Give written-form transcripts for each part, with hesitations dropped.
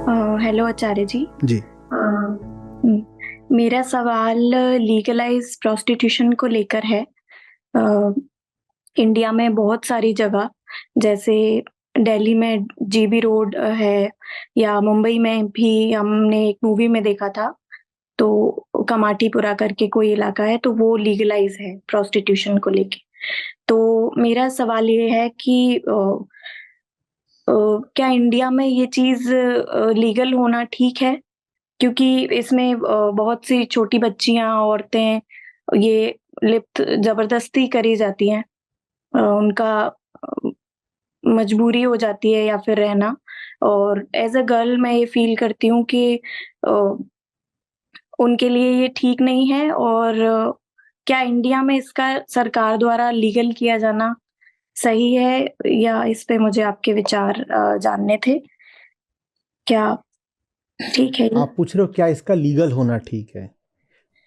Hello आचार्य जी। जी। मेरा सवाल legalise prostitution को लेकर है। अ, इंडिया में बहुत सारी जगह, जैसे दिल्ली में जीबी रोड है, या मुंबई में भी हमने एक मूवी में देखा था, तो कमाटीपुरा करके कोई इलाका है, तो वो लीगलाइज है प्रोस्टिट्यूशन को लेके। तो मेरा सवाल ये है कि क्या इंडिया में ये चीज़ लीगल होना ठीक है? क्योंकि इसमें बहुत सी छोटी बच्चियाँ, औरतें ये लिप्त ज़बरदस्ती करी जाती हैं। उनका मजबूरी हो जाती है या फिर रहना, और एज़ अ गर्ल मैं ये फ़ील करती हूँ कि अ, उनके लिए ये ठीक नहीं है, और क्या इंडिया में इसका सरकार द्वारा लीगल किया जाना सही है, या इस पे मुझे आपके विचार जानने थे। क्या ठीक है ये? आप पूछ रहे हो क्या इसका लीगल होना ठीक है?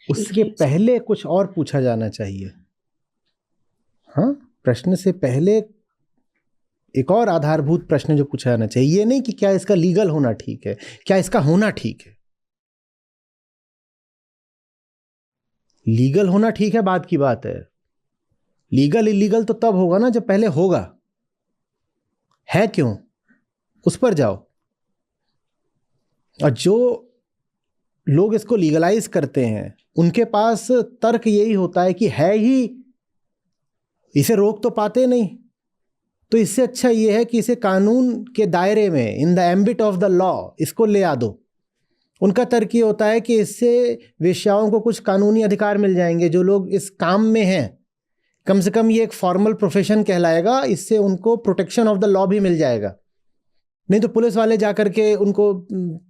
उसके जी। पहले कुछ और पूछा जाना चाहिए। हाँ, प्रश्न से पहले एक और आधारभूत प्रश्न जो पूछा जाना चाहिए, ये नहीं कि क्या इसका लीगल होना ठीक है, क्या इसका होना ठीक है। लीगल होना ठीक है बात की बात है, लीगल इलीगल तो तब होगा ना जब पहले होगा। है क्यों, उस पर जाओ। और जो लोग इसको लीगलाइज करते हैं उनके पास तर्क यही होता है कि है ही, इसे रोक तो पाते नहीं, तो इससे अच्छा ये है कि इसे कानून के दायरे में, in the ambit of the law, इसको ले आ दो। उनका तर्क ये होता है कि इससे वेश्याओं को कुछ कानूनी अधिकार मिल जाएंगे, जो लोग इस काम में हैं कम से कम ये एक फॉर्मल प्रोफेशन कहलाएगा, इससे उनको प्रोटेक्शन ऑफ द लॉ भी मिल जाएगा। नहीं तो पुलिस वाले जाकर के उनको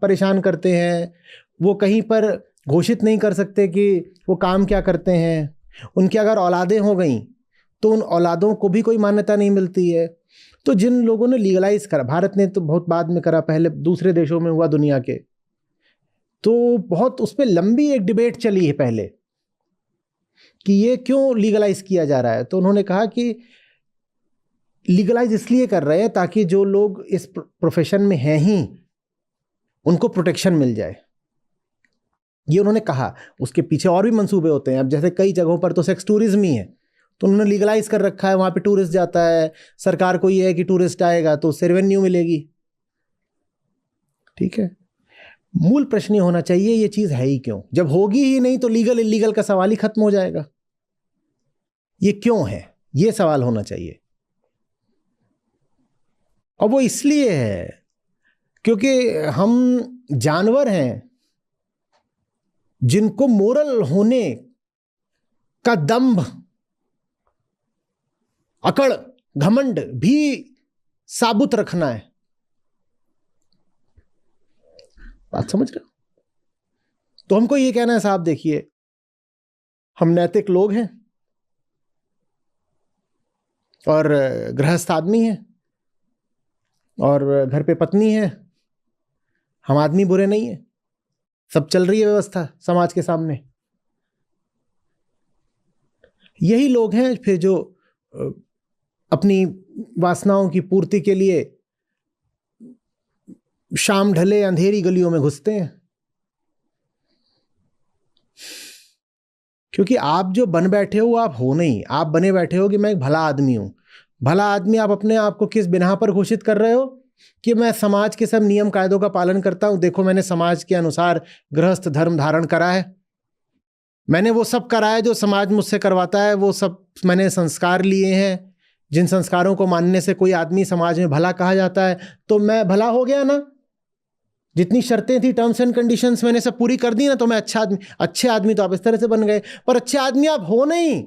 परेशान करते हैं, वो कहीं पर घोषित नहीं कर सकते कि वो काम क्या करते हैं। उनकी अगर औलादें हो गई तो उन औलादों को भी कोई मान्यता नहीं मिलती है। तो जिन लोगों ने लीगलाइज करा, भारत ने तो बहुत बाद में करा, पहले दूसरे देशों में हुआ दुनिया के, तो बहुत उस पर लंबी एक डिबेट चली है पहले कि ये क्यों लीगलाइज किया जा रहा है। तो उन्होंने कहा कि लीगलाइज इसलिए कर रहे हैं ताकि जो लोग इस प्रोफेशन में हैं ही उनको प्रोटेक्शन मिल जाए, ये उन्होंने कहा। उसके पीछे और भी मंसूबे होते हैं। अब जैसे कई जगहों पर तो सेक्स टूरिज्म ही है, तो उन्होंने लीगलाइज कर रखा है, वहाँ पे टूरिस्ट जाता है, सरकार को ये है कि टूरिस्ट आएगा तो उससे रेवेन्यू मिलेगी। ठीक है, मूल प्रश्न ये होना चाहिए ये चीज़ है ही क्यों। जब होगी ही नहीं तो लीगल इलीगल का सवाल ही खत्म हो जाएगा। ये क्यों है, ये सवाल होना चाहिए। और वो इसलिए है क्योंकि हम जानवर हैं जिनको मोरल होने का दंभ, अकड़, घमंड भी साबुत रखना है। बात समझ रहे हो? तो हमको ये कहना है, साहब देखिए, हम नैतिक लोग हैं और गृहस्थ आदमी हैं और घर पे पत्नी है, हम आदमी बुरे नहीं है, सब चल रही है व्यवस्था समाज के सामने। यही लोग हैं फिर जो अपनी वासनाओं की पूर्ति के लिए शाम ढले अंधेरी गलियों में घुसते हैं। क्योंकि आप जो बन बैठे हो आप हो नहीं, आप बने बैठे हो कि मैं एक भला आदमी हूं। भला आदमी आप अपने आप को किस बिना पर घोषित कर रहे हो? कि मैं समाज के सब नियम कायदों का पालन करता हूं, देखो मैंने समाज के अनुसार गृहस्थ धर्म धारण करा है, मैंने वो सब करा है जो समाज मुझसे करवाता है, वो सब मैंने संस्कार लिए हैं जिन संस्कारों को मानने से कोई आदमी समाज में भला कहा जाता है। तो मैं भला हो गया ना, जितनी शर्तें थी, टर्म्स एंड कंडीशंस मैंने सब पूरी कर दी ना, तो मैं अच्छा आदमी। अच्छे आदमी तो आप इस तरह से बन गए, पर अच्छे आदमी आप हो नहीं।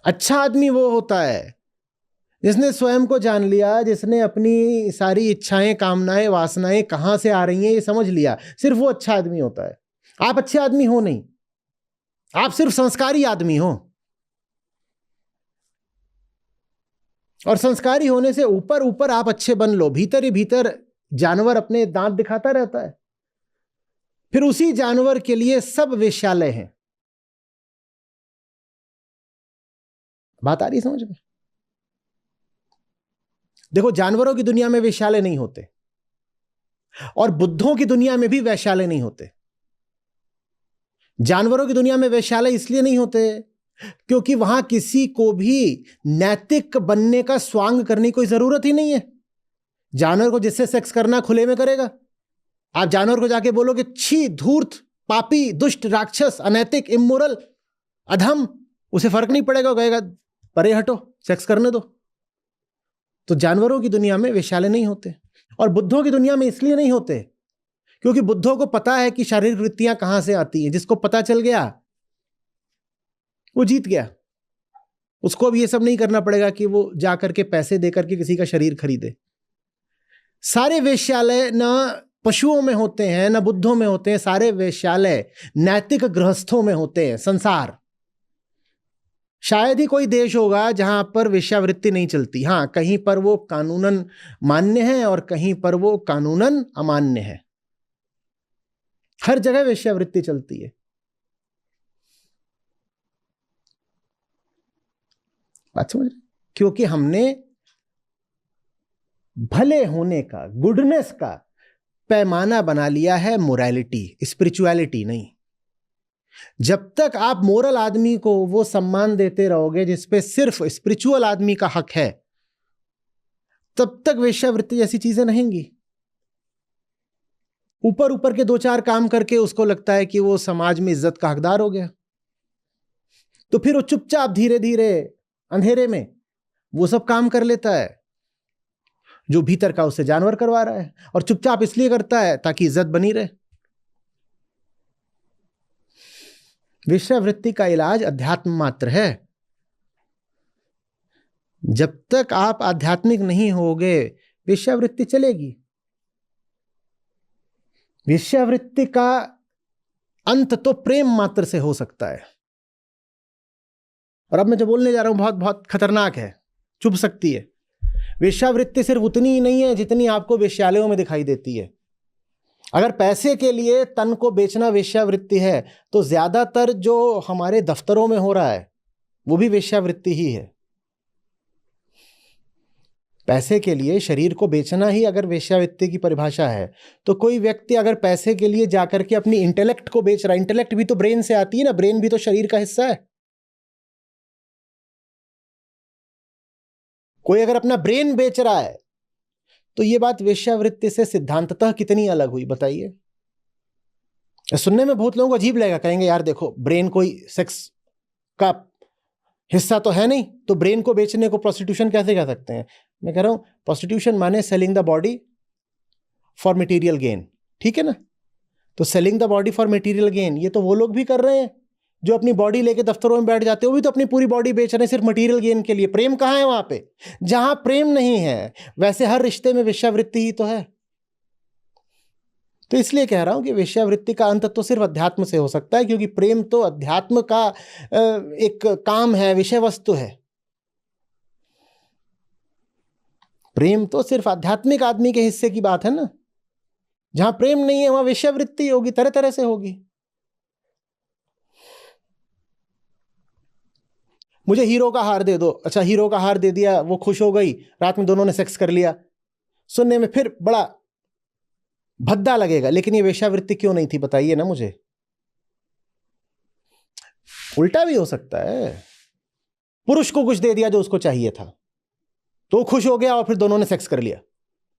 अच्छा आदमी वो होता है जिसने स्वयं को जान लिया, जिसने अपनी सारी इच्छाएं, कामनाएं, वासनाएं कहां से आ रही हैं ये समझ लिया, सिर्फ वो अच्छा आदमी होता है। आप अच्छे आदमी हो नहीं, आप सिर्फ संस्कारी आदमी हो। और संस्कारी होने से ऊपर ऊपर आप अच्छे बन लो, भीतर ही भीतर जानवर अपने दांत दिखाता रहता है। फिर उसी जानवर के लिए सब वेश्यालय हैं। बात आ रही समझ में? देखो, जानवरों की दुनिया में वेश्यालय नहीं होते और बुद्धों की दुनिया में भी वैश्यालय नहीं होते। जानवरों की दुनिया में वैश्यालय इसलिए नहीं होते क्योंकि वहां किसी को भी नैतिक बनने का स्वांग करने की कोई जरूरत ही नहीं है। जानवर को जिससे सेक्स करना खुले में करेगा। आप जानवर को जाके बोलोगे छी, धूर्त, पापी, दुष्ट, राक्षस, अनैतिक, इमोरल, अधम, उसे फर्क नहीं पड़ेगा, वो कहेगा परे हटो, सेक्स करने दो। तो जानवरों की दुनिया में वेश्यालय नहीं होते और बुद्धों की दुनिया में इसलिए नहीं होते क्योंकि बुद्धों को पता है कि शारीरिक वृत्तियां कहां से आती हैं। जिसको पता चल गया वो जीत गया। उसको अब ये सब नहीं करना पड़ेगा कि वो जाकर के पैसे देकर के किसी का शरीर खरीदे। सारे वेश्यालय न पशुओं में होते हैं न बुद्धों में होते हैं। सारे वेश्यालय नैतिक गृहस्थों में होते हैं। संसार, शायद ही कोई देश होगा जहां पर वेश्यावृत्ति नहीं चलती। हां, कहीं पर वो कानूनन मान्य है और कहीं पर वो कानूनन अमान्य है। हर जगह वेश्यावृत्ति चलती है। बात समझ रहे? क्योंकि हमने भले होने का, गुडनेस का पैमाना बना लिया है मोरालिटी, स्पिरिचुअलिटी नहीं। जब तक आप मोरल आदमी को वो सम्मान देते रहोगे जिसपे सिर्फ स्पिरिचुअल आदमी का हक है, तब तक वेश्यावृत्ति जैसी चीजें रहेंगी। ऊपर ऊपर के दो चार काम करके उसको लगता है कि वो समाज में इज्जत का हकदार हो गया, तो फिर वो चुपचाप धीरे धीरे अंधेरे में वो सब काम कर लेता है जो भीतर का उससे जानवर करवा रहा है, और चुपचाप इसलिए करता है ताकि इज्जत बनी रहे। वेश्यावृत्ति का इलाज अध्यात्म मात्र है। जब तक आप आध्यात्मिक नहीं होगे वेश्यावृत्ति चलेगी। वेश्यावृत्ति का अंत तो प्रेम मात्र से हो सकता है। और अब मैं जो बोलने जा रहा हूं बहुत बहुत खतरनाक है, चुभ सकती है। वेश्यावृत्ति सिर्फ उतनी ही नहीं है जितनी आपको वेश्यालयों में दिखाई देती है। अगर पैसे के लिए तन को बेचना वेश्यावृत्ति है तो ज्यादातर जो हमारे दफ्तरों में हो रहा है वो भी वेश्यावृत्ति ही है। पैसे के लिए शरीर को बेचना ही अगर वेश्यावृत्ति की परिभाषा है, तो कोई व्यक्ति अगर पैसे के लिए जाकर के अपनी इंटेलेक्ट को बेच रहा है, इंटेलेक्ट भी तो ब्रेन से आती है ना, ब्रेन भी तो शरीर का हिस्सा है। कोई अगर अपना ब्रेन बेच रहा है तो यह बात वेश्यावृत्ति से सिद्धांततः कितनी अलग हुई बताइए। सुनने में बहुत लोगों को अजीब लगेगा, कहेंगे यार देखो, ब्रेन कोई सेक्स का हिस्सा तो है नहीं, तो ब्रेन को बेचने को प्रोस्टिट्यूशन कैसे कह सकते हैं। मैं कह रहा हूं प्रोस्टिट्यूशन माने selling the body for material gain, ठीक है ना। तो selling the body for material gain ये तो वो लोग भी कर रहे हैं जो अपनी बॉडी लेके दफ्तरों में बैठ जाते हैं, वो भी तो अपनी पूरी बॉडी बेच रहे हैं सिर्फ मटेरियल गेन के लिए। प्रेम कहाँ है वहां पे? जहां प्रेम नहीं है वैसे हर रिश्ते में वेश्यावृत्ति ही तो है। तो इसलिए कह रहा हूं कि वेश्यावृत्ति का अंत तो सिर्फ अध्यात्म से हो सकता है, क्योंकि प्रेम तो अध्यात्म का एक काम है, विषय वस्तु है। प्रेम तो सिर्फ आध्यात्मिक आदमी के हिस्से की बात है ना। जहां प्रेम नहीं है वहां वेश्यावृत्ति होगी, तरह तरह से होगी। मुझे हीरो का हार दे दो, अच्छा हीरो का हार दे दिया, वो खुश हो गई, रात में दोनों ने सेक्स कर लिया। सुनने में फिर बड़ा भद्दा लगेगा, लेकिन ये वेश्यावृत्ति क्यों नहीं थी बताइए ना मुझे। उल्टा भी हो सकता है, पुरुष को कुछ दे दिया जो उसको चाहिए था, तो वो खुश हो गया और फिर दोनों ने सेक्स कर लिया।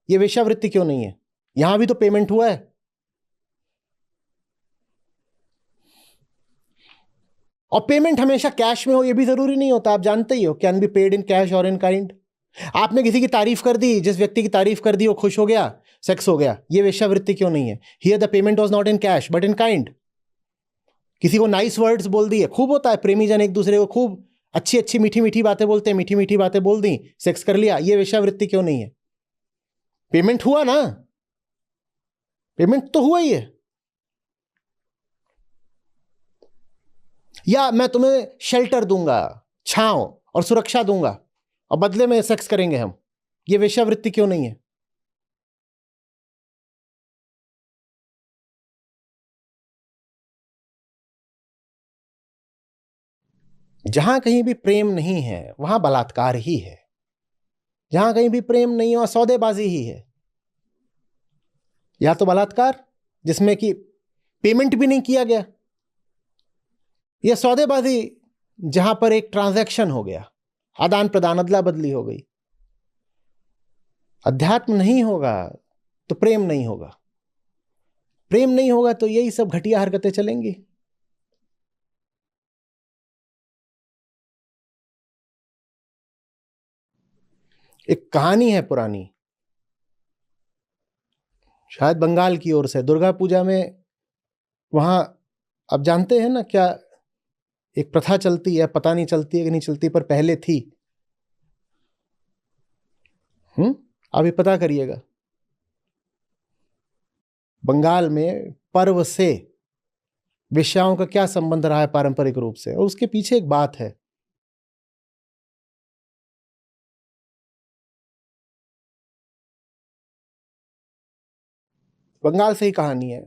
ये वेश्यावृत्ति क्यों नहीं है? यहां भी तो पेमेंट हुआ है। और पेमेंट हमेशा कैश में हो ये भी जरूरी नहीं होता, आप जानते ही हो। Can be paid in cash और इन काइंड। आपने किसी की तारीफ कर दी, जिस व्यक्ति की तारीफ कर दी वो खुश हो गया, सेक्स हो गया, ये वेश्यावृत्ति क्यों नहीं है? Here the payment was not in cash but in kind. किसी को नाइस वर्ड्स बोल दिए, खूब होता है, प्रेमी जन एक दूसरे को खूब अच्छी अच्छी मीठी मीठी बातें बोलते हैं, मीठी मीठी बातें बोल दी, सेक्स कर लिया, ये वेश्यावृत्ति क्यों नहीं है? पेमेंट हुआ ना, पेमेंट तो हुआ ही है। या मैं तुम्हें शेल्टर दूंगा, छांव और सुरक्षा दूंगा, और बदले में सेक्स करेंगे हम, ये वेश्यावृत्ति क्यों नहीं है? जहां कहीं भी प्रेम नहीं है वहां बलात्कार ही है। जहां कहीं भी प्रेम नहीं हो, सौदेबाजी ही है। या तो बलात्कार जिसमें कि पेमेंट भी नहीं किया गया, या सौदेबाजी जहां पर एक ट्रांजैक्शन हो गया, आदान प्रदान, अदला बदली हो गई। अध्यात्म नहीं होगा तो प्रेम नहीं होगा, प्रेम नहीं होगा तो यही सब घटिया हरकतें चलेंगी। एक कहानी है पुरानी, शायद बंगाल की ओर से, दुर्गा पूजा में वहां, आप जानते हैं ना क्या, एक प्रथा चलती है, पता नहीं चलती है कि नहीं चलती, पर पहले थी। अभी पता करिएगा। बंगाल में पर्व से वेश्याओं का क्या संबंध रहा है पारंपरिक रूप से, और उसके पीछे एक बात है। बंगाल से ही कहानी है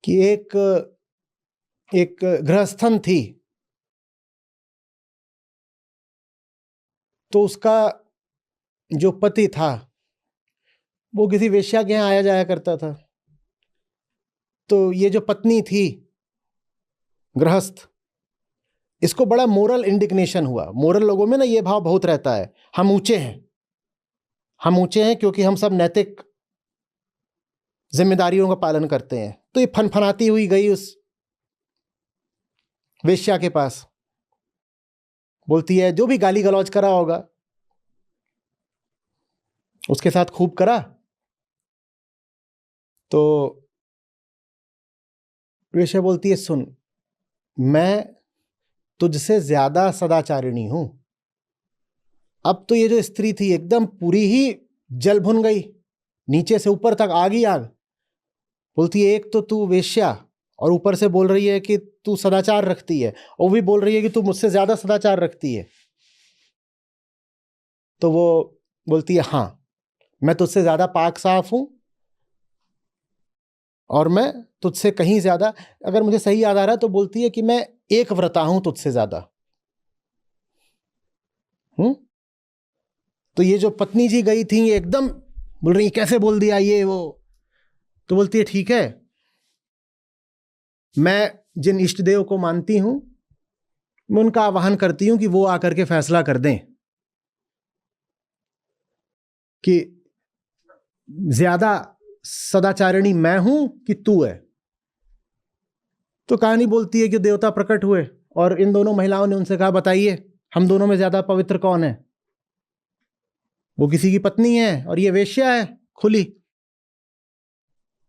कि एक गृहस्थन थी, तो उसका जो पति था वो किसी वेश्या के यहाँ आया जाया करता था। तो ये जो पत्नी थी गृहस्थ, इसको बड़ा मोरल इंडिग्नेशन हुआ। मोरल लोगों में ना ये भाव बहुत रहता है, हम ऊंचे हैं, हम ऊंचे हैं क्योंकि हम सब नैतिक जिम्मेदारियों का पालन करते हैं। तो ये फनफनाती हुई गई उस वेश्या के पास, बोलती है जो भी गाली गलौज करा होगा उसके साथ खूब करा। तो वेश्या बोलती है सुन, मैं तुझसे ज्यादा सदाचारिणी हूं। अब तो ये जो स्त्री थी एकदम पूरी ही जल भुन गई, नीचे से ऊपर तक आग ही आग। बोलती है एक तो तू वेश्या और ऊपर से बोल रही है कि तू सदाचार रखती है, और वो भी बोल रही है कि तू मुझसे ज्यादा सदाचार रखती है। तो वो बोलती है हाँ, मैं तुझसे ज्यादा पाक साफ हूं, और मैं तुझसे कहीं ज्यादा, अगर मुझे सही याद आ रहा है तो बोलती है कि मैं एक व्रता हूं तुझसे ज्यादा। तो ये जो पत्नी जी गई थी ये एकदम बोल रही कैसे बोल दिया ये वो। तो बोलती है ठीक है, मैं जिन इष्ट देव को मानती हूं मैं उनका आह्वान करती हूं कि वो आकर के फैसला कर दें कि ज्यादा सदाचारिणी मैं हूं कि तू है। तो कहानी बोलती है कि देवता प्रकट हुए और इन दोनों महिलाओं ने उनसे कहा बताइए हम दोनों में ज्यादा पवित्र कौन है। वो किसी की पत्नी है और ये वेश्या है खुली।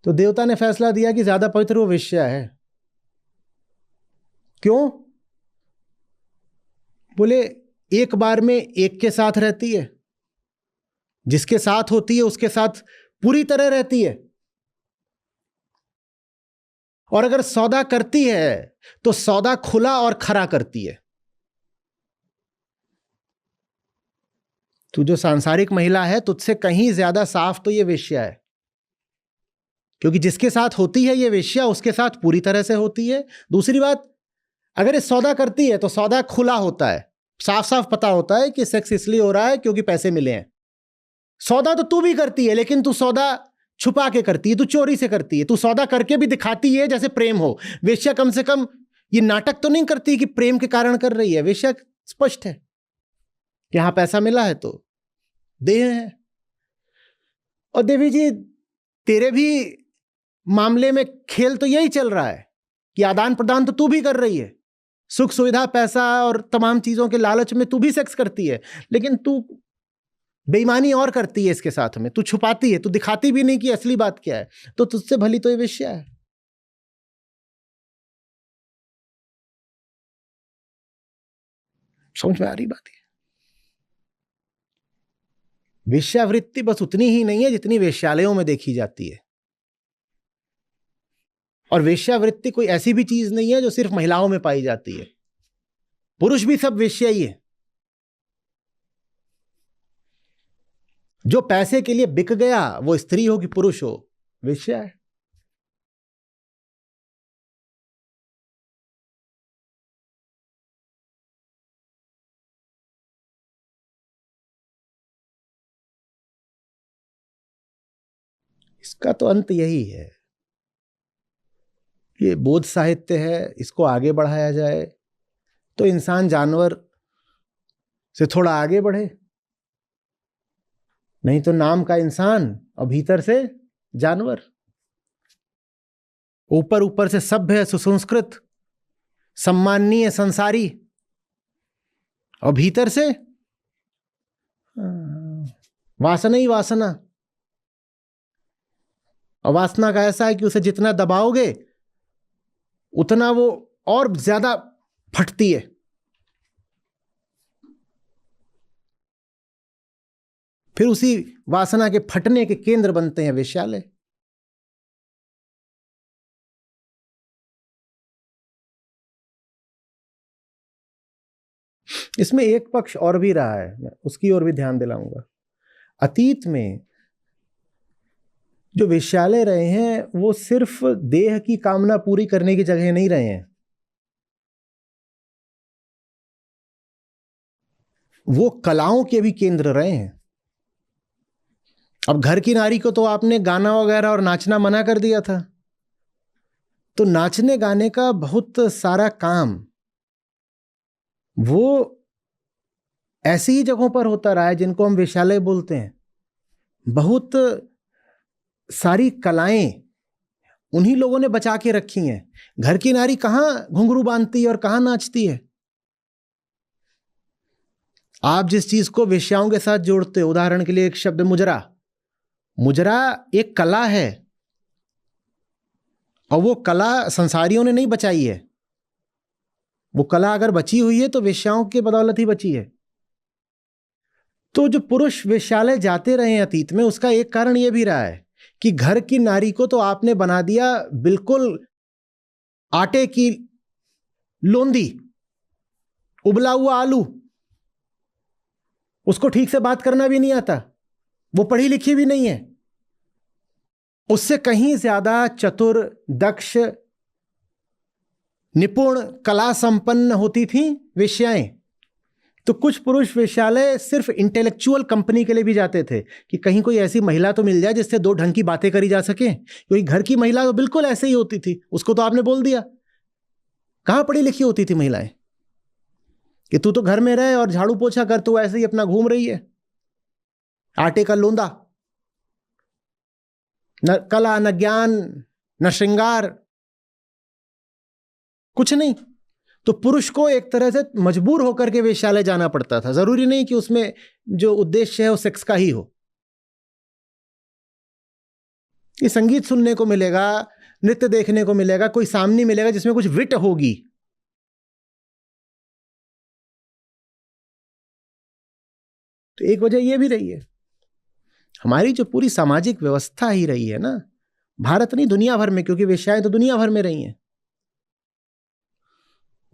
तो देवता ने फैसला दिया कि ज्यादा पवित्र वो वेश्या है। क्यों? बोले एक बार में एक के साथ रहती है, जिसके साथ होती है उसके साथ पूरी तरह रहती है, और अगर सौदा करती है तो सौदा खुला और खरा करती है। तू जो सांसारिक महिला है तुझसे कहीं ज्यादा साफ तो ये वेश्या है, क्योंकि जिसके साथ होती है ये वेश्या उसके साथ पूरी तरह से होती है। दूसरी बात, अगर ये सौदा करती है तो सौदा खुला होता है, साफ साफ पता होता है कि सेक्स इसलिए हो रहा है क्योंकि पैसे मिले हैं। सौदा तो तू भी करती है लेकिन तू सौदा छुपा के करती है, तू चोरी से करती है, तू सौदा करके भी दिखाती है जैसे प्रेम हो। वेश्या कम से कम ये नाटक तो नहीं करती कि प्रेम के कारण कर रही है। वेश्या स्पष्ट है, यहां पैसा मिला है तो देह है। और देवी जी तेरे भी मामले में खेल तो यही चल रहा है कि आदान प्रदान तो तू भी कर रही है, सुख सुविधा पैसा और तमाम चीजों के लालच में तू भी सेक्स करती है, लेकिन तू बेईमानी और करती है इसके साथ में, तू छुपाती है, तू दिखाती भी नहीं कि असली बात क्या है। तो तुझसे भली तो ये वेश्या है। समझ में आ रही बात है? वेश्यावृत्ति बस उतनी ही नहीं है जितनी वेश्यालयों में देखी जाती है। और वेश्यावृत्ति कोई ऐसी भी चीज नहीं है जो सिर्फ महिलाओं में पाई जाती है, पुरुष भी सब वेश्या ही है। जो पैसे के लिए बिक गया, वो स्त्री हो कि पुरुष हो, वेश्या है। इसका तो अंत यही है, ये बोध साहित्य है, इसको आगे बढ़ाया जाए तो इंसान जानवर से थोड़ा आगे बढ़े, नहीं तो नाम का इंसान और भीतर से जानवर, ऊपर ऊपर से सभ्य सुसंस्कृत सम्माननीय संसारी और भीतर से वासना ही वासना। और वासना का ऐसा है कि उसे जितना दबाओगे उतना वो और ज्यादा फटती है। फिर उसी वासना के फटने के केंद्र बनते हैं वेश्यालय। इसमें एक पक्ष और भी रहा है, मैं उसकी ओर भी ध्यान दिलाऊंगा। अतीत में जो वेश्यालय रहे हैं वो सिर्फ देह की कामना पूरी करने की जगह नहीं रहे हैं, वो कलाओं के भी केंद्र रहे हैं। अब घर की नारी को तो आपने गाना वगैरह और नाचना मना कर दिया था, तो नाचने गाने का बहुत सारा काम वो ऐसी ही जगहों पर होता रहा है जिनको हम वेश्यालय बोलते हैं। बहुत सारी कलाएं उन्हीं लोगों ने बचा के रखी हैं। घर की नारी कहां घुंघरू बांधती है और कहां नाचती है। आप जिस चीज को वेश्याओं के साथ जोड़ते हो, उदाहरण के लिए एक शब्द मुजरा, मुजरा एक कला है और वो कला संसारियों ने नहीं बचाई है। वो कला अगर बची हुई है तो वेश्याओं के बदौलत ही बची है। तो जो पुरुष वेश्यालय जाते रहे हैं अतीत में, उसका एक कारण यह भी रहा है कि घर की नारी को तो आपने बना दिया बिल्कुल आटे की लोंदी, उबला हुआ आलू। उसको ठीक से बात करना भी नहीं आता, वो पढ़ी लिखी भी नहीं है। उससे कहीं ज्यादा चतुर, दक्ष, निपुण, कला संपन्न होती थी वेश्याएं। तो कुछ पुरुष वेश्यालय सिर्फ इंटेलेक्चुअल कंपनी के लिए भी जाते थे कि कहीं कोई ऐसी महिला तो मिल जाए जिससे दो ढंग की बातें करी जा सके, क्योंकि घर की महिला तो बिल्कुल ऐसे ही होती थी। उसको तो आपने बोल दिया, कहां पढ़ी लिखी होती थी महिलाएं कि तू तो घर में रहे और झाड़ू पोछा कर, तू ऐसे ही अपना घूम रही है, आटे का लोंदा, न कला, न ज्ञान, न श्रृंगार, कुछ नहीं। तो पुरुष को एक तरह से मजबूर होकर के वेश्यालय जाना पड़ता था। जरूरी नहीं कि उसमें जो उद्देश्य है वो सेक्स का ही हो। ये संगीत सुनने को मिलेगा, नृत्य देखने को मिलेगा, कोई सामने मिलेगा जिसमें कुछ विट होगी। तो एक वजह यह भी रही है, हमारी जो पूरी सामाजिक व्यवस्था ही रही है ना, भारत नहीं दुनिया भर में, क्योंकि वेश्याएं तो दुनिया भर में रही हैं,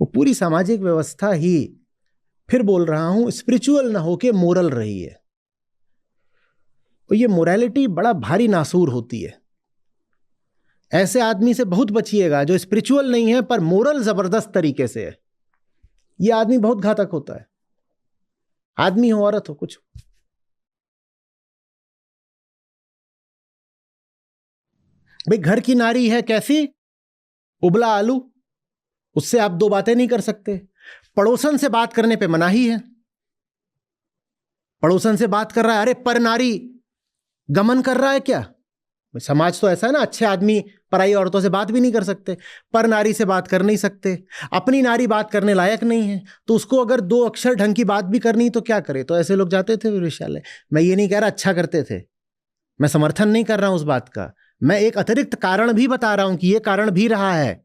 वो पूरी सामाजिक व्यवस्था ही, फिर बोल रहा हूं, स्पिरिचुअल ना होके मोरल रही है। और ये मोरालिटी बड़ा भारी नासूर होती है। ऐसे आदमी से बहुत बचिएगा जो स्पिरिचुअल नहीं है पर मोरल जबरदस्त तरीके से है। ये आदमी बहुत घातक होता है, आदमी हो औरत हो कुछ। भाई घर की नारी है कैसी, उबला आलू, उससे आप दो बातें नहीं कर सकते। पड़ोसन से बात करने पे मनाही है। पड़ोसन से बात कर रहा है, अरे पर नारी गमन कर रहा है क्या? समाज तो ऐसा है ना, अच्छे आदमी पराई औरतों से बात भी नहीं कर सकते, पर नारी से बात कर नहीं सकते। अपनी नारी बात करने लायक नहीं है, तो उसको अगर दो अक्षर ढंग की बात भी करनी तो क्या करे? तो ऐसे लोग जाते थे वेश्यालय। मैं ये नहीं कह रहा अच्छा करते थे, मैं समर्थन नहीं कर रहा हूं उस बात का, मैं एक अतिरिक्त कारण भी बता रहा हूं कि यह कारण भी रहा है।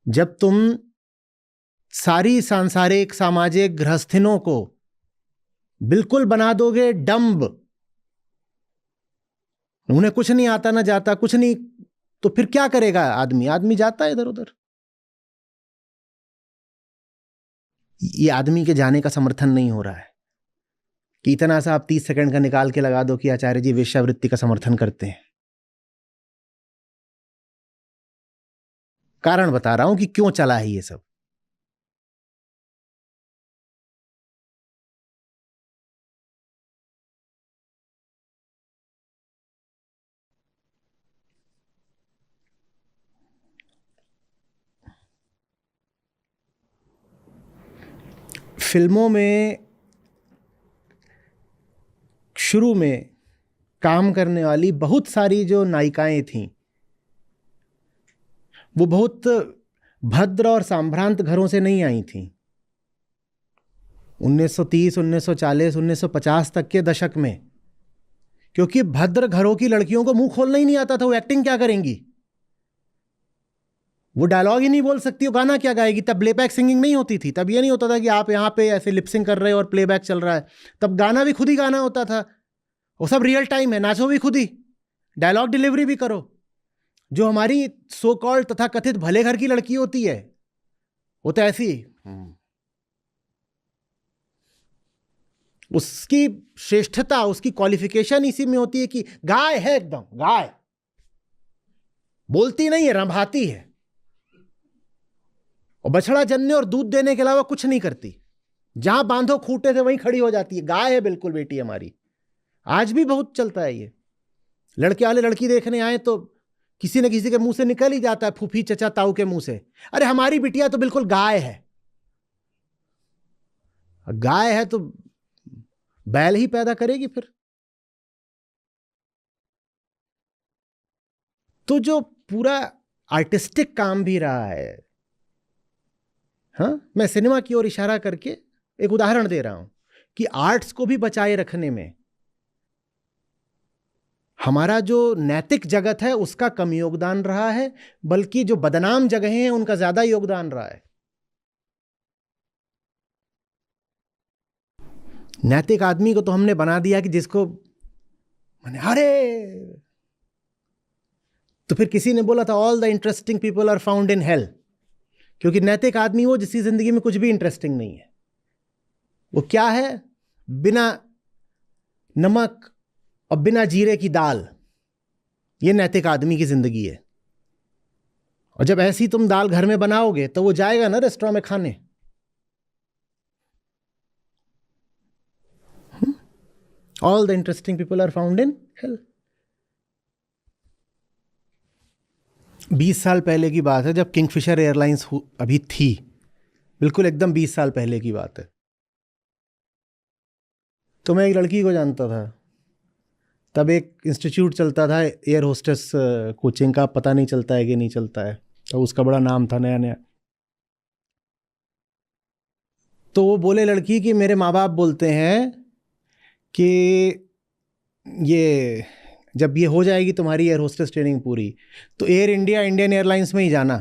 जब तुम सारी सांसारिक सामाजिक गृहस्थिनों को बिल्कुल बना दोगे डम्ब, उन्हें कुछ नहीं आता ना जाता कुछ नहीं, तो फिर क्या करेगा आदमी? आदमी जाता है इधर उधर। ये आदमी के जाने का समर्थन नहीं हो रहा है कि इतना सा आप 30 सेकंड का निकाल के लगा दो कि आचार्य जी वेश्यावृत्ति का समर्थन करते हैं। कारण बता रहा हूं कि क्यों चला है ये सब। फिल्मों में शुरू में काम करने वाली बहुत सारी जो नायिकाएं थीं, वो बहुत भद्र और संभ्रांत घरों से नहीं आई थीं। 1930, 1940, 1950 तक के दशक में, क्योंकि भद्र घरों की लड़कियों को मुंह खोलना ही नहीं आता था। वो एक्टिंग क्या करेंगी, वो डायलॉग ही नहीं बोल सकती, वो गाना क्या गाएगी। तब प्लेबैक सिंगिंग नहीं होती थी, तब ये नहीं होता था कि आप यहाँ पे ऐसे लिपसिंग कर रहे हो और प्लेबैक चल रहा है। तब गाना भी खुद ही गाना होता था, वो सब रियल टाइम है, नाचो भी खुद ही, डायलॉग डिलीवरी भी करो। जो हमारी सो कॉल्ड तथा कथित भले घर की लड़की होती है, वो तो ऐसी उसकी श्रेष्ठता, उसकी क्वालिफिकेशन इसी में होती है कि गाय है, एकदम गाय, बोलती नहीं है, रंभाती है, और बछड़ा जनने और दूध देने के अलावा कुछ नहीं करती। जहां बांधो खूंटे से वहीं खड़ी हो जाती है, गाय है बिल्कुल बेटी हमारी। आज भी बहुत चलता है ये। लड़के वाले लड़की देखने आए तो किसी न किसी के मुंह से निकल ही जाता है, फूफी चचा ताऊ के मुंह से, अरे हमारी बिटिया तो बिल्कुल गाय है। गाय है तो बैल ही पैदा करेगी फिर। तो जो पूरा आर्टिस्टिक काम भी रहा है, हाँ, मैं सिनेमा की ओर इशारा करके एक उदाहरण दे रहा हूं कि आर्ट्स को भी बचाए रखने में हमारा जो नैतिक जगत है उसका कम योगदान रहा है, बल्कि जो बदनाम जगहें हैं उनका ज्यादा योगदान रहा है। नैतिक आदमी को तो हमने बना दिया कि जिसको मैंने, अरे, तो फिर किसी ने बोला था all the interesting people are found in hell, क्योंकि नैतिक आदमी वो जिसकी जिंदगी में कुछ भी इंटरेस्टिंग नहीं है। वो क्या है, बिना नमक और बिना जीरे की दाल, ये नैतिक आदमी की जिंदगी है। और जब ऐसी तुम दाल घर में बनाओगे तो वो जाएगा ना रेस्टोरेंट में खाने। All the interesting people are found in hell. 20 साल पहले की बात है, जब किंगफिशर एयरलाइंस अभी थी, बिल्कुल एकदम 20 साल पहले की बात है। तो मैं एक लड़की को जानता था, तब एक इंस्टीट्यूट चलता था एयर होस्टेस कोचिंग का, पता नहीं चलता है कि नहीं चलता है, तो उसका बड़ा नाम था, नया नया। तो वो बोले लड़की कि मेरे माँ बाप बोलते हैं कि ये जब ये हो जाएगी तुम्हारी एयर होस्टेस ट्रेनिंग पूरी, तो एयर इंडिया, इंडियन एयरलाइंस में ही जाना,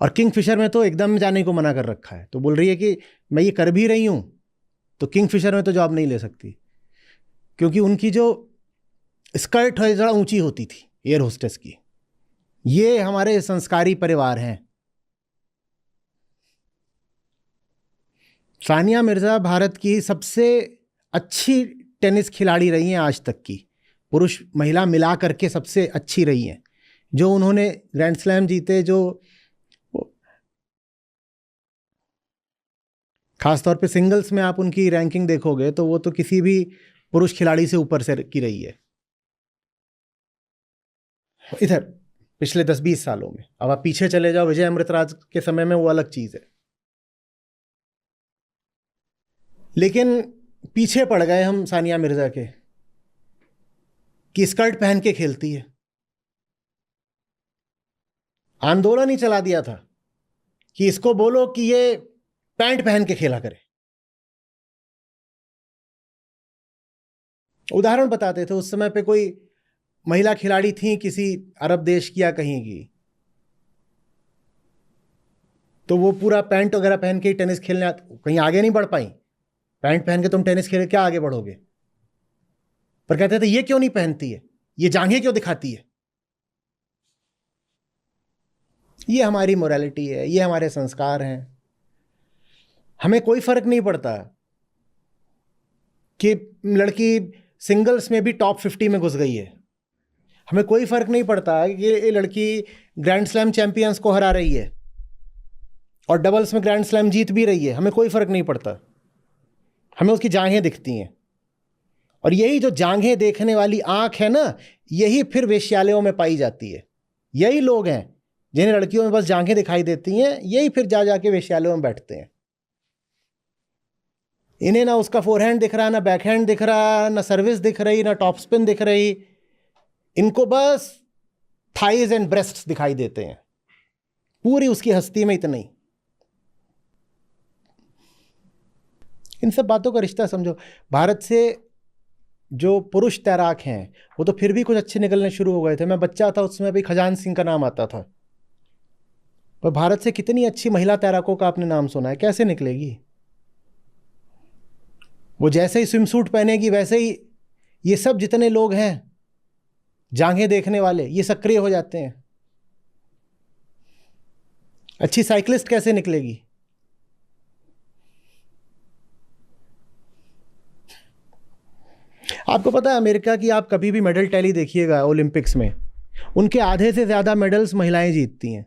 और किंगफिशर में तो एकदम जाने को मना कर रखा है। तो बोल रही है कि मैं ये कर भी रही हूँ तो किंगफिशर में तो जॉब नहीं ले सकती, क्योंकि उनकी जो स्कर्ट है ज़रा ऊंची होती थी एयर होस्टेस की। ये हमारे संस्कारी परिवार हैं। सानिया मिर्ज़ा भारत की सबसे अच्छी टेनिस खिलाड़ी रही हैं आज तक की, पुरुष महिला मिला करके सबसे अच्छी रही हैं। जो उन्होंने ग्रैंड स्लैम जीते, जो खासतौर पे सिंगल्स में आप उनकी रैंकिंग देखोगे तो वो तो किसी भी पुरुष खिलाड़ी से ऊपर से की रही है इधर पिछले 10-20 सालों में। अब आप पीछे चले जाओ, विजय अमृतराज के समय में, वो अलग चीज है। लेकिन पीछे पड़ गए हम सानिया मिर्जा के कि स्कर्ट पहन के खेलती है। आंदोलन ही चला दिया था कि इसको बोलो कि ये पैंट पहन के खेला करे। उदाहरण बताते थे, उस समय पे कोई महिला खिलाड़ी थी किसी अरब देश की या कहीं की, तो वो पूरा पैंट वगैरह पहन के टेनिस खेलने कहीं आगे नहीं बढ़ पाई। पैंट पहन के तुम टेनिस खेल क्या आगे बढ़ोगे? पर कहते थे ये क्यों नहीं पहनती है, ये जांघें क्यों दिखाती है? ये हमारी मोरालिटी है, ये हमारे संस्कार हैं। हमें कोई फर्क नहीं पड़ता कि लड़की सिंगल्स में भी टॉप 50 में घुस गई है। हमें कोई फर्क नहीं पड़ता कि ये लड़की ग्रैंड स्लैम चैंपियंस को हरा रही है और डबल्स में ग्रैंड स्लैम जीत भी रही है। हमें कोई फर्क नहीं पड़ता, हमें उसकी जांघें दिखती हैं। और यही जो जांघें देखने वाली आंख है ना, यही फिर वेश्यालयों में पाई जाती है। यही लोग हैं जिन्हें लड़कियों में बस जांघें दिखाई देती हैं, यही फिर जा जाके वेश्यालयों में बैठते हैं। इन्हें ना उसका फोरहैंड दिख रहा, ना बैकहैंड दिख रहा, ना सर्विस दिख रही, ना टॉप स्पिन दिख रही। इनको बस थाइज एंड ब्रेस्ट्स दिखाई देते हैं, पूरी उसकी हस्ती में इतना ही। इन सब बातों का रिश्ता समझो। भारत से जो पुरुष तैराक हैं वो तो फिर भी कुछ अच्छे निकलने शुरू हो गए थे। मैं बच्चा था उस समय भी खजान सिंह का नाम आता था, पर भारत से कितनी अच्छी महिला तैराकों का आपने नाम सुना है? कैसे निकलेगी? वो जैसे ही स्विम सूट पहनेगी वैसे ही ये सब जितने लोग हैं जांघें देखने वाले, ये सक्रिय हो जाते हैं। अच्छी साइकिलिस्ट कैसे निकलेगी? आपको पता है अमेरिका की आप कभी भी मेडल टैली देखिएगा ओलंपिक्स में, उनके आधे से ज़्यादा मेडल्स महिलाएं जीतती हैं।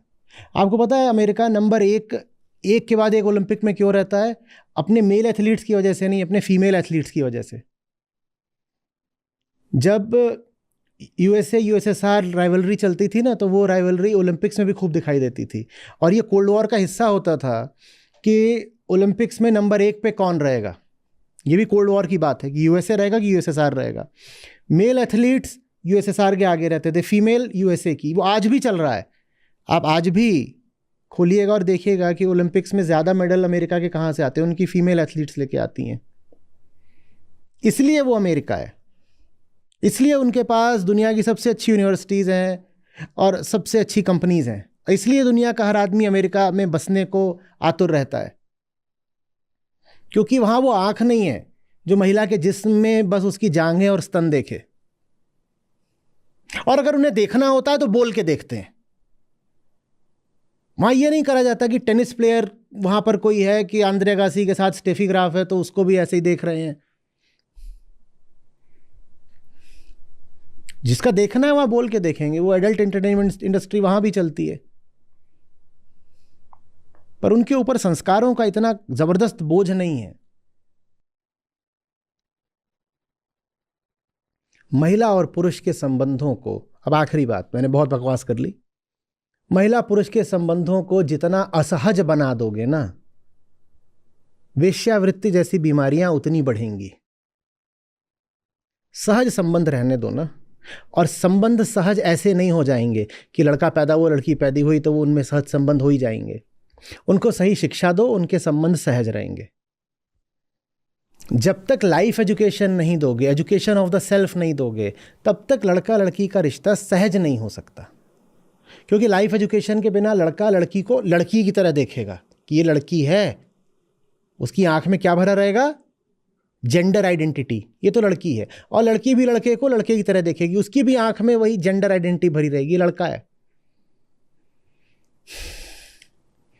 आपको पता है अमेरिका नंबर एक के बाद एक ओलंपिक में क्यों रहता है? अपने मेल एथलीट्स की वजह से नहीं, अपने फीमेल एथलीट्स की वजह से। जब यूएसएसआर राइवलरी चलती थी ना, तो वो राइवलरी ओलंपिक्स में भी खूब दिखाई देती थी। और ये कोल्ड वॉर का हिस्सा होता था कि ओलंपिक्स में नंबर 1 पे कौन रहेगा। ये भी कोल्ड वॉर की बात है कि यूएसए रहेगा कि यूएसएसआर रहेगा। मेल एथलीट्स यूएसएसआर के आगे रहते थे, फीमेल यूएसए की। वो आज भी चल रहा है। आप आज भी खोलिएगा और देखिएगा कि ओलंपिक्स में ज़्यादा मेडल अमेरिका के कहाँ से आते हैं, उनकी फीमेल एथलीट्स लेके आती हैं। इसलिए वो अमेरिका है, इसलिए उनके पास दुनिया की सबसे अच्छी यूनिवर्सिटीज़ हैं और सबसे अच्छी कंपनीज़ हैं। इसलिए दुनिया का हर आदमी अमेरिका में बसने को आतुर रहता है, क्योंकि वहाँ वो आँख नहीं है जो महिला के जिस्म में बस उसकी जांघें और स्तन देखे। और अगर उन्हें देखना होता है तो बोल के देखते हैं। वहाँ ये नहीं करा जाता कि टेनिस प्लेयर वहाँ पर कोई है कि आंद्रे अगासी के साथ स्टेफी ग्राफ है तो उसको भी ऐसे ही देख रहे हैं। जिसका देखना है वहाँ बोल के देखेंगे। वो एडल्ट एंटरटेनमेंट इंडस्ट्री वहाँ भी चलती है, पर उनके ऊपर संस्कारों का इतना जबरदस्त बोझ नहीं है। महिला और पुरुष के संबंधों को, अब आखिरी बात, मैंने बहुत बकवास कर ली। महिला पुरुष के संबंधों को जितना असहज बना दोगे ना, वेश्यावृत्ति जैसी बीमारियां उतनी बढ़ेंगी। सहज संबंध रहने दो ना। और संबंध सहज ऐसे नहीं हो जाएंगे कि लड़का पैदा हुआ लड़की पैदा हुई तो वो उनमें सहज संबंध हो ही जाएंगे। उनको सही शिक्षा दो, उनके संबंध सहज रहेंगे। जब तक लाइफ एजुकेशन नहीं दोगे, एजुकेशन ऑफ द सेल्फ नहीं दोगे, तब तक लड़का लड़की का रिश्ता सहज नहीं हो सकता। क्योंकि लाइफ एजुकेशन के बिना लड़का लड़की को लड़की की तरह देखेगा कि ये लड़की है। उसकी आंख में क्या भरा रहेगा? जेंडर आइडेंटिटी, ये तो लड़की है। और लड़की भी लड़के को लड़के की तरह देखेगी, उसकी भी आंख में वही जेंडर आइडेंटिटी भरी रहेगी, लड़का है।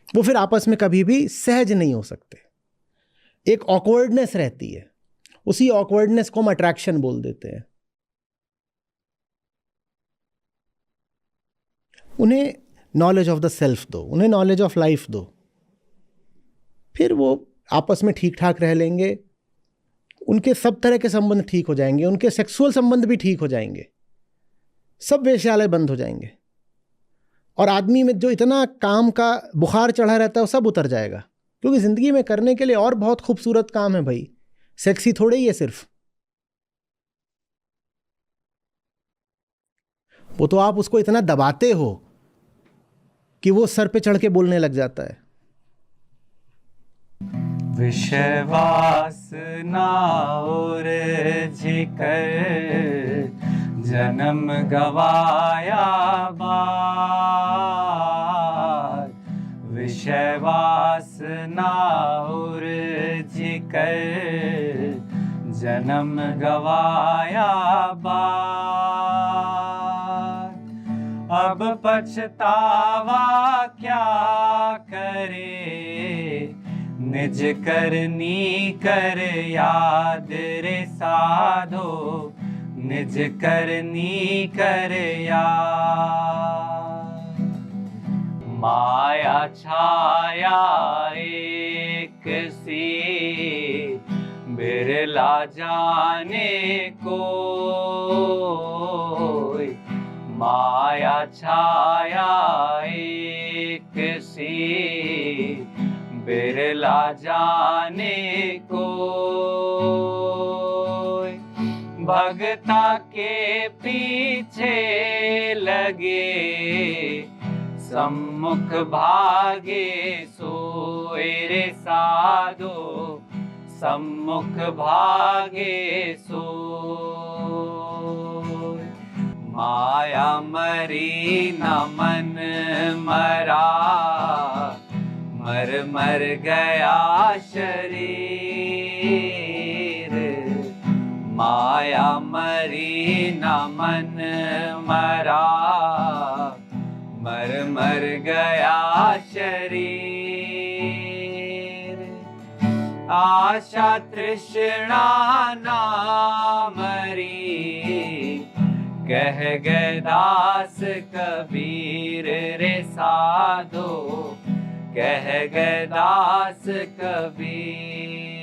वो फिर आपस में कभी भी सहज नहीं हो सकते। एक ऑकवर्डनेस रहती है, उसी ऑकवर्डनेस को हम अट्रैक्शन बोल देते हैं। उन्हें नॉलेज ऑफ द सेल्फ दो, उन्हें नॉलेज ऑफ लाइफ दो, फिर वो आपस में ठीक ठाक रह लेंगे। उनके सब तरह के संबंध ठीक हो जाएंगे, उनके सेक्सुअल संबंध भी ठीक हो जाएंगे, सब वेश्यालय बंद हो जाएंगे। और आदमी में जो इतना काम का बुखार चढ़ा रहता है वो सब उतर जाएगा। क्योंकि ज़िंदगी में करने के लिए और बहुत खूबसूरत काम है भाई, सेक्सी थोड़े ही है सिर्फ। वो तो आप उसको इतना दबाते हो कि वो सर पे चढ़ के बोलने लग जाता है। विश्वास ना और जिकर जन्म गवाया बार, विश्वास ना और जिकर जन्म गवाया बार। अब पछतावा क्या करे, निज करनी कर याद रे साधो, निज करनी कर याद। माया छाया एक सी बिरला जाने को, माया छाया एक सी बिरला जाने को भगता के पीछे लगे सम्मुख भागे सोए रे साधो सम्मुख भागे सोए माया मरी न मन मरा मर मर गया शरीर माया मरी न मन मरा मर मर गया शरीर आशा तृष्णा ना मरी कह गए दास कबीर रे साधो कह गए दास कबीर